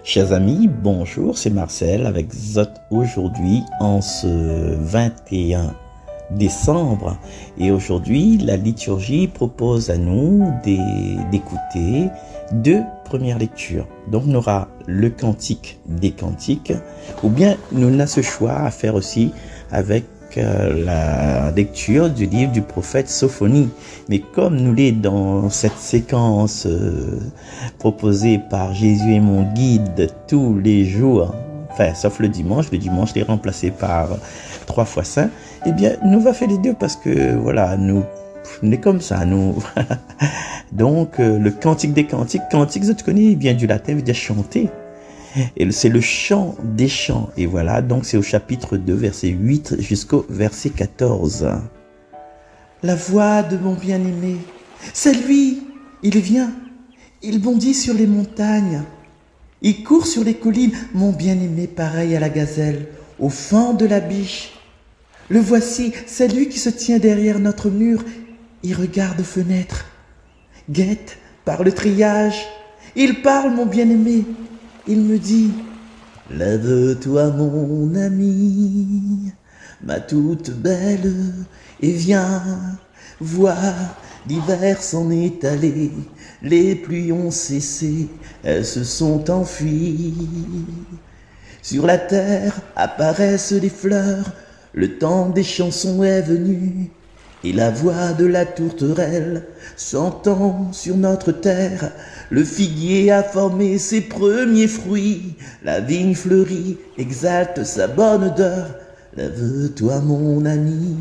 Chers amis, bonjour, c'est Marcel avec Zot aujourd'hui en ce 21 décembre. Et aujourd'hui, la liturgie propose à nous d'écouter deux premières lectures. Donc, on aura le cantique des cantiques, ou bien nous avons ce choix à faire aussi avec la lecture du livre du prophète Sophonie. Mais comme nous l'est dans cette séquence proposée par Jésus est mon guide tous les jours, enfin sauf le dimanche est remplacé par 3 fois saint, eh bien nous va faire les deux parce que voilà, nous on est comme ça, nous. Donc le cantique des cantiques, cantique, tu connais, il vient du latin, veut dire chanter. Et c'est le chant des chants. Et voilà, donc c'est au chapitre 2, verset 8 jusqu'au verset 14. La voix de mon bien-aimé, c'est lui, il vient, il bondit sur les montagnes, il court sur les collines, mon bien-aimé pareil à la gazelle, au fond de la biche. Le voici, c'est lui qui se tient derrière notre mur, il regarde aux fenêtres, guette par le triage, il parle mon bien-aimé. Il me dit, lève-toi mon ami, ma toute belle, et viens voir, l'hiver s'en est allé, les pluies ont cessé, elles se sont enfuies. Sur la terre apparaissent des fleurs, le temps des chansons est venu, et la voix de la tourterelle s'entend sur notre terre. Le figuier a formé ses premiers fruits, la vigne fleurit, exalte sa bonne odeur. Lève-toi mon ami,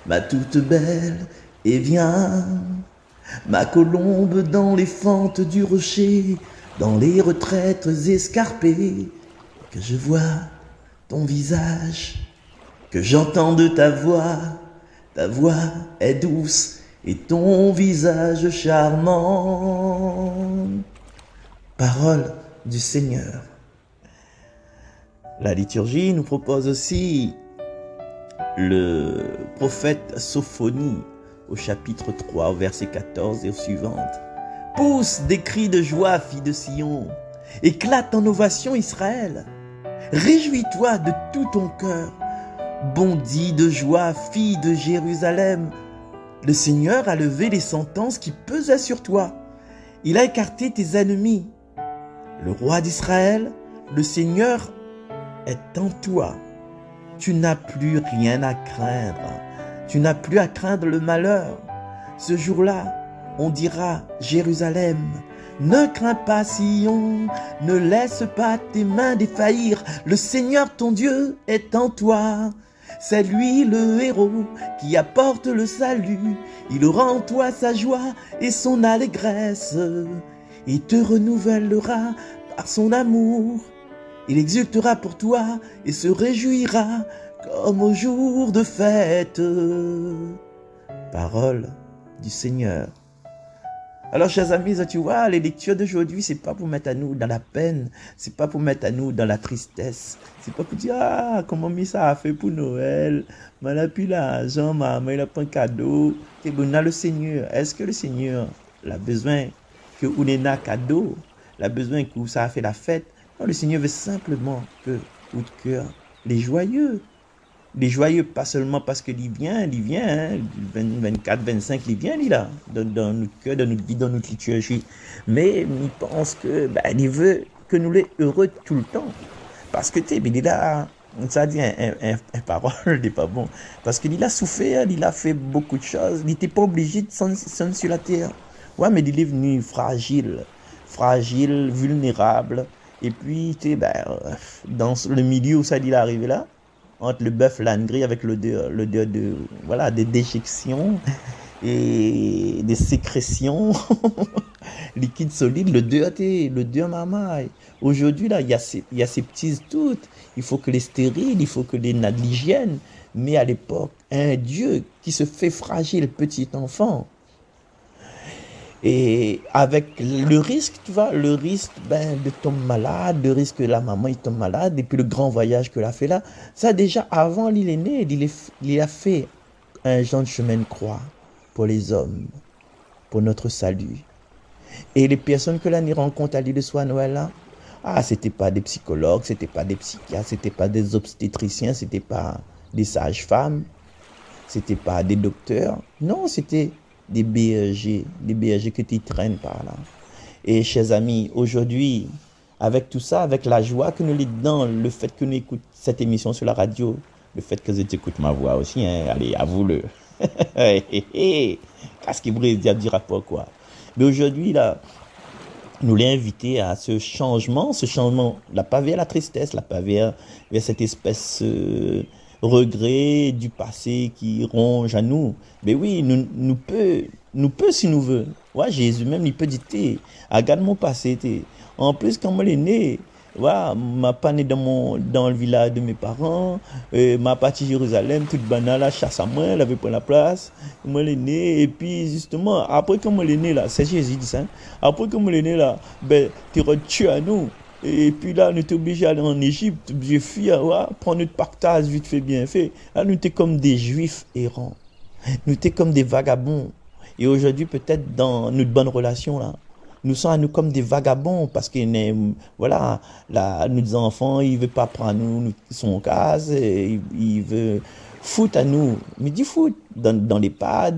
ma toute belle, et viens. Ma colombe dans les fentes du rocher, dans les retraites escarpées, que je vois ton visage, que j'entende ta voix. Ta voix est douce et ton visage charmant. Parole du Seigneur. La liturgie nous propose aussi le prophète Sophonie au chapitre 3, au verset 14 et aux suivantes. Pousse des cris de joie, fille de Sion, éclate en ovation Israël. Réjouis-toi de tout ton cœur. Bondis de joie, fille de Jérusalem. Le Seigneur a levé les sentences qui pesaient sur toi. Il a écarté tes ennemis. Le roi d'Israël, le Seigneur est en toi. Tu n'as plus rien à craindre. Tu n'as plus à craindre le malheur. Ce jour-là, on dira Jérusalem, ne crains pas Sion, ne laisse pas tes mains défaillir. Le Seigneur ton Dieu est en toi. C'est lui le héros qui apporte le salut. Il aura en toi sa joie et son allégresse. Il te renouvellera par son amour. Il exultera pour toi et se réjouira comme au jour de fête. Parole du Seigneur. Alors, chers amis, tu vois, les lectures d'aujourd'hui, c'est pas pour mettre à nous dans la peine, c'est pas pour mettre à nous dans la tristesse, c'est pas pour dire, ah, comment ça a fait pour Noël, mais là, puis l'argent, maman, il a pas un cadeau, et bon, on a le Seigneur. Est-ce que le Seigneur a besoin que on ait un cadeau, il a besoin que ça a fait la fête? Non, le Seigneur veut simplement que, ou de cœur, les joyeux, pas seulement parce qu'il vient, hein, 24, 25, il vient, il là, dans notre cœur, dans notre vie, dans notre liturgie. Mais il pense que, il veut que nous les heureux tout le temps. Parce que, il est là, ça dit un parole, n'est pas bon. Parce qu'il a souffert, il a fait beaucoup de choses, il n'était pas obligé de s'en sur la terre. Ouais, mais il est venu fragile, vulnérable. Et puis, dans le milieu où ça il est arrivé là, entre le bœuf l'âne gris avec l'odeur de voilà, des déjections et des sécrétions liquides solides, l'odeur maman. Aujourd'hui là, il y a ces petites toutes, il faut que les stériles, il faut que les nattes l'hygiène, mais à l'époque, un Dieu qui se fait fragile petit enfant. Et avec le risque, tu vois, le risque ben, de tomber malade, le risque que la maman il tombe malade, et puis le grand voyage que a fait là, ça déjà avant il est né, il a fait un genre de chemin de croix pour les hommes, pour notre salut. Et les personnes que l'on y rencontre à l'île de Soie Noël là, ah, c'était pas des psychologues, c'était pas des psychiatres, c'était pas des obstétriciens, c'était pas des sages-femmes, c'était pas des docteurs. Non, c'était des bergers que tu traînes par là. Et chers amis, aujourd'hui, avec tout ça, avec la joie que nous dans le fait que nous écoutons cette émission sur la radio, le fait que tu écoutes ma voix aussi, hein, allez, avoue-le. Qu'est-ce qui pourrait dire rapport quoi? Mais aujourd'hui, là, nous l'ai invité à ce changement, là, pas vers la tristesse, là, pas vers cette espèce regret du passé qui ronge à nous. Mais oui, nous peut si nous veut. Ouais, Jésus même, il peut dire, regarde mon passé, En plus, quand moi, est né, voilà, m'a pas né dans le village de mes parents, m'a parti Jérusalem, toute banale, la chasse à moi, elle avait pas la place, moi est né, et puis justement, après que moi est né là, c'est Jésus dit ça, après que moi est né là, ben, tu tué à nous, et puis là, nous sommes obligés d'aller en Égypte, obligés de fuir, ouais, prendre notre pactage vite fait, bien fait, là, nous sommes comme des juifs errants, nous sommes comme des vagabonds, et aujourd'hui, peut-être dans notre bonne relation là, nous sommes à nous comme des vagabonds parce que voilà, là, nos enfants, ils ne veulent pas prendre nous son case, ils veulent foutre à nous, mais du foot dans les pads,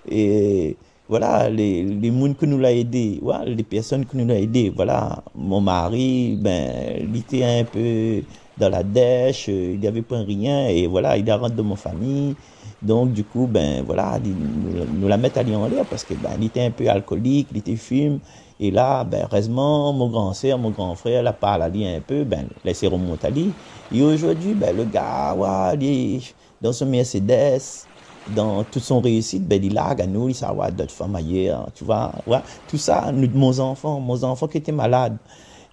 et voilà, les gens que nous l'a aidé, voilà, les personnes que nous l'a aidé, voilà, mon mari, ben, il était un peu dans la dèche, il n'y avait pas rien, et voilà, il est rentré de mon famille. Donc, du coup, ben, voilà, nous la mettent à lui en l'air parce que, ben, il était un peu alcoolique, il était fume. Et là, ben, heureusement, mon grand sœur, mon grand frère, la parle à lui un peu, ben, laissez remonter à lui. Et aujourd'hui, ben, le gars, ouais, il est dans son Mercedes, dans toute son réussite, ben, il largue à nous, il sait, ouais, d'autres femmes ailleurs, tu vois, ouais. Tout ça, mon enfant qui était malade.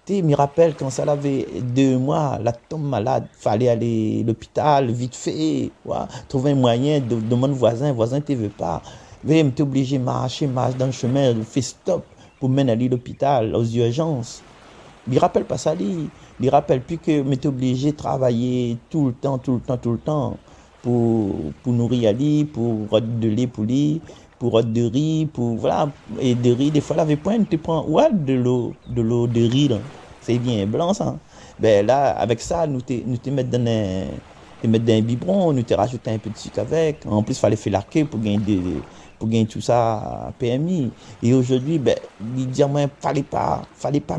Je me rappelle quand ça avait 2 mois, la tombe malade, fallait aller à l'hôpital, vite fait, ouais, trouver un moyen de demander voisin ne veut pas. Mais je suis obligé de marcher dans le chemin, faire stop pour mener aller à l'hôpital, aux urgences. Je ne rappelle pas ça, il ne rappelle plus que je suis obligé de travailler tout le temps, pour nourrir Ali, pour rôder de lait pour lui, pour rôder de riz, pour voilà, et de riz, des fois, la point, tu prends ouais, de l'eau de riz, là. C'est bien blanc, ça. Ben là, avec ça, nous te mettre dans un biberon, nous te rajouter un peu de sucre avec. En plus, il fallait faire l'arquer pour gagner tout ça PMI. Et aujourd'hui, ben, il dit, moi, fallait pas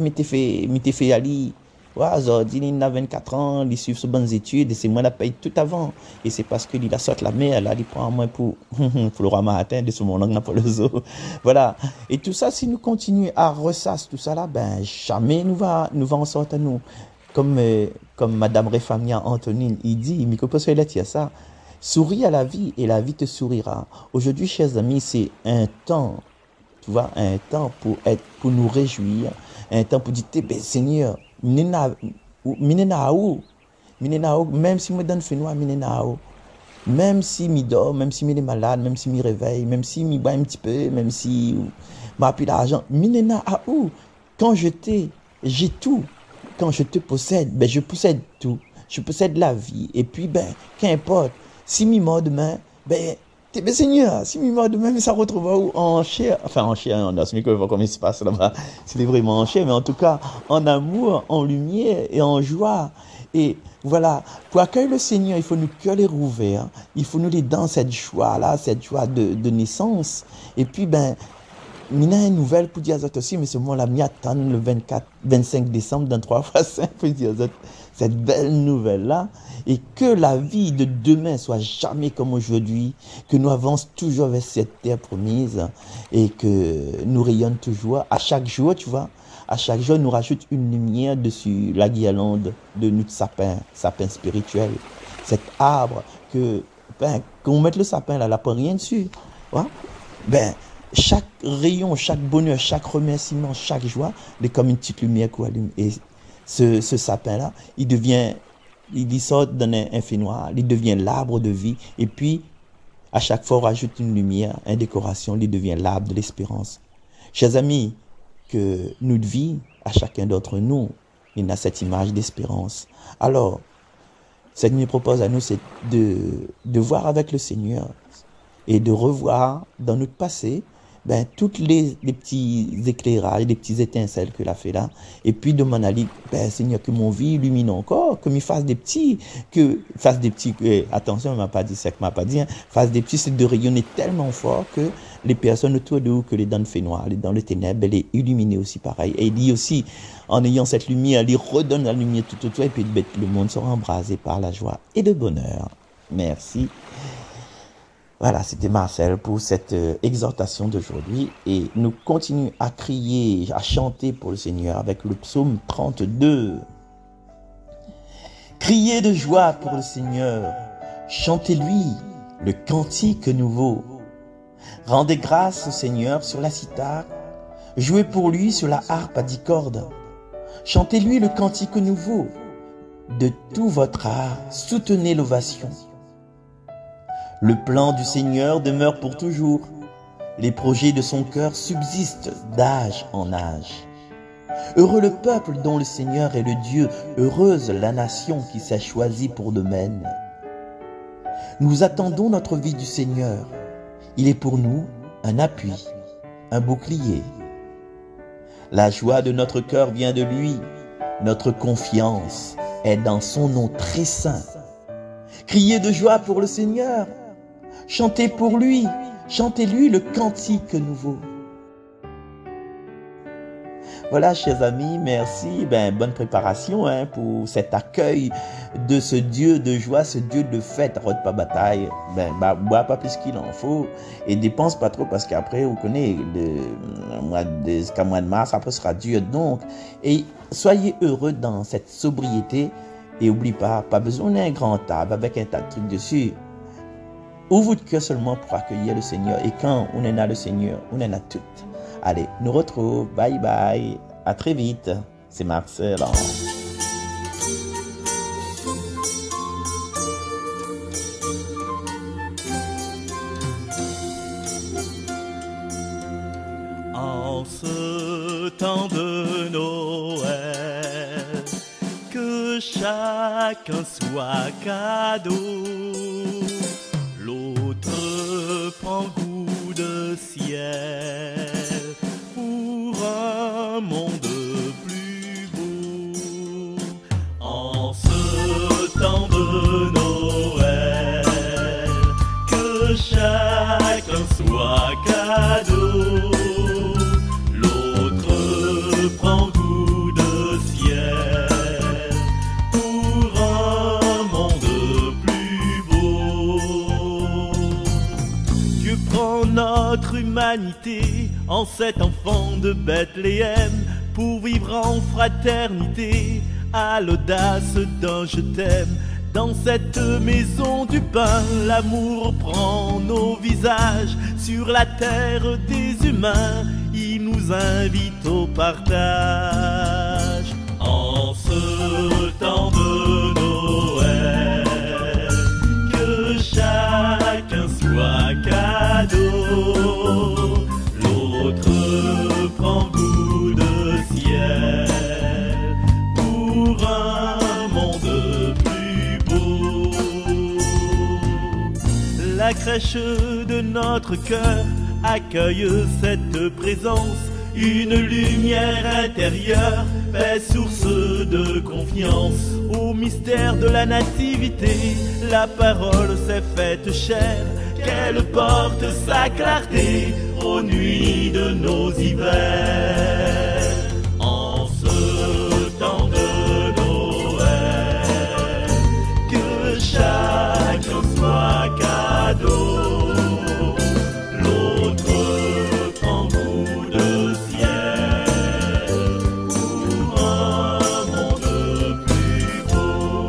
m'être fait aller. Ouais, aujourd'hui, il a 24 ans, il suit ses bonnes études, et c'est moi qui paye tout avant. Et c'est parce qu'il a sorti la mer, là, il prend moins pour le roi matin, de ce moment-là, pour le zoo. Voilà. Et tout ça, si nous continuons à ressasser tout ça là, ben, jamais nous va en sortir, nous. Comme Madame Réfamia Antonine, il dit, mais que il a ça. Souris à la vie et la vie te sourira. Aujourd'hui, chers amis, c'est un temps, tu vois, un temps pour nous réjouir, un temps pour dire, ben, Seigneur, même si me donne fenois, même si me dort, même si me est malade, même si me réveille, même si me boit un petit peu, même si m'a plus d'argent, quand j'ai tout. Quand je te possède, ben je possède tout. Je possède la vie. Et puis, ben, qu'importe. Si mi mort demain, ben, ben Seigneur, si mi mort demain, mais ça retrouvera où? En chair. Enfin, en chair, on a ce micro, comment il se passe là-bas. C'est vraiment en chair, mais en tout cas, en amour, en lumière et en joie. Et voilà, pour accueillir le Seigneur, il faut nous cœur les rouverts. Il faut nous les dans cette joie-là, cette joie de naissance. Et puis, ben, il y a une nouvelle pour dire aussi, mais c'est moi la m'y attend le 25 décembre dans 3 fois 5 pour dire cette belle nouvelle-là. Et que la vie de demain soit jamais comme aujourd'hui, que nous avancions toujours vers cette terre promise et que nous rayonnons toujours. À chaque jour, tu vois, à chaque jour, nous rajoute une lumière dessus la guirlande de notre sapin spirituel. Cet arbre qu'on mette le sapin là, là, pas rien dessus. Ouais? Ben, chaque rayon, chaque bonheur, chaque remerciement, chaque joie, c'est comme une petite lumière qu'on allume. Et ce sapin-là, il sort d'un infinoir, il devient l'arbre de vie. Et puis, à chaque fois, on rajoute une lumière, une décoration, il devient l'arbre de l'espérance. Chers amis, que notre vie, à chacun d'entre nous, il a cette image d'espérance. Alors, ce qu'il nous propose à nous, c'est de voir avec le Seigneur et de revoir dans notre passé toutes les petits éclairages, les petits étincelles que l'a fait là. Et puis demander à lui, Seigneur, que mon vie illumine encore, que m'y fasse des petits, attention, il m'a pas dit ça, m'a pas dit, fasse des petits, c'est de rayonner tellement fort que les personnes autour de vous, que les dents fait noir, les dans le ténèbres, elle est illuminée aussi pareil. Et il dit aussi, en ayant cette lumière, il redonne la lumière tout autour, et puis le monde sera embrasé par la joie et le bonheur. Merci. Voilà, c'était Marcel pour cette exhortation d'aujourd'hui. Et nous continuons à crier, à chanter pour le Seigneur avec le psaume 32. Criez de joie pour le Seigneur, chantez-lui le cantique nouveau. Rendez grâce au Seigneur sur la cithare, jouez pour lui sur la harpe à 10 cordes. Chantez-lui le cantique nouveau. De tout votre art, soutenez l'ovation. Le plan du Seigneur demeure pour toujours. Les projets de son cœur subsistent d'âge en âge. Heureux le peuple dont le Seigneur est le Dieu, heureuse la nation qui s'est choisie pour domaine. Nous attendons notre vie du Seigneur. Il est pour nous un appui, un bouclier. La joie de notre cœur vient de lui. Notre confiance est dans son nom très saint. Criez de joie pour le Seigneur. Chantez pour lui, chantez-lui le cantique nouveau. Voilà, chers amis, merci. Bonne préparation pour cet accueil de ce Dieu de joie, ce Dieu de fête, rôde pas bataille. Bois pas plus qu'il en faut et dépense pas trop parce qu'après, vous connaissez, jusqu'à mois de mars, après sera dur. Donc, et soyez heureux dans cette sobriété et n'oubliez pas besoin d'un grand table avec un tas de trucs dessus. Ouvre votre cœur seulement pour accueillir le Seigneur. Et quand on en a le Seigneur, on en a tout. Allez, nous retrouvons. Bye bye. À très vite. C'est Marcel. En ce temps de Noël, que chacun soit cadeau. L'autre prend goût de ciel pour un monde plus beau. En ce temps de Noël, que chacun soit cadeau. L'autre prend goût de ciel pour un monde plus beau. Dieu prend notre humanité en cet enfant de Bethléem pour vivre en fraternité à l'audace d'un je t'aime. Dans cette maison du pain, l'amour prend nos visages. Sur la terre des humains, il nous invite au partage. En ce temps de Noël, que chacun soit cadeau. L'autre prend goût de ciel pour un monde plus beau. La crèche de notre cœur accueille cette présence, une lumière intérieure, paix, source de confiance. Au mystère de la nativité, la parole s'est faite chair, qu'elle porte sa clarté aux nuits de nos hivers. En ce temps de Noël, que chacun soit cadeau. L'autre prend goût de ciel pour un monde plus beau.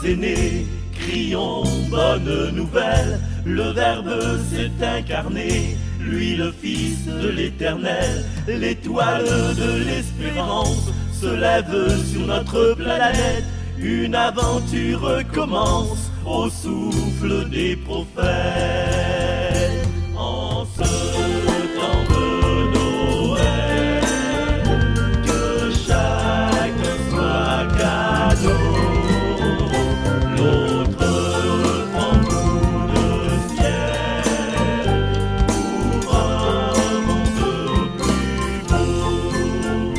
aînés, crions bonne nouvelle, le Verbe s'est incarné, lui le Fils de l'Éternel, l'étoile de l'espérance se lève sur notre planète, une aventure commence au souffle des prophètes. En ce temps de Noël, que chacun soit cadeau. L'autre prend de ciel pour un monde plus beau.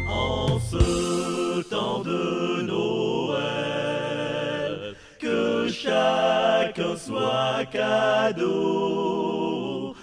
En ce temps de Noël, que chacun soit cadeau.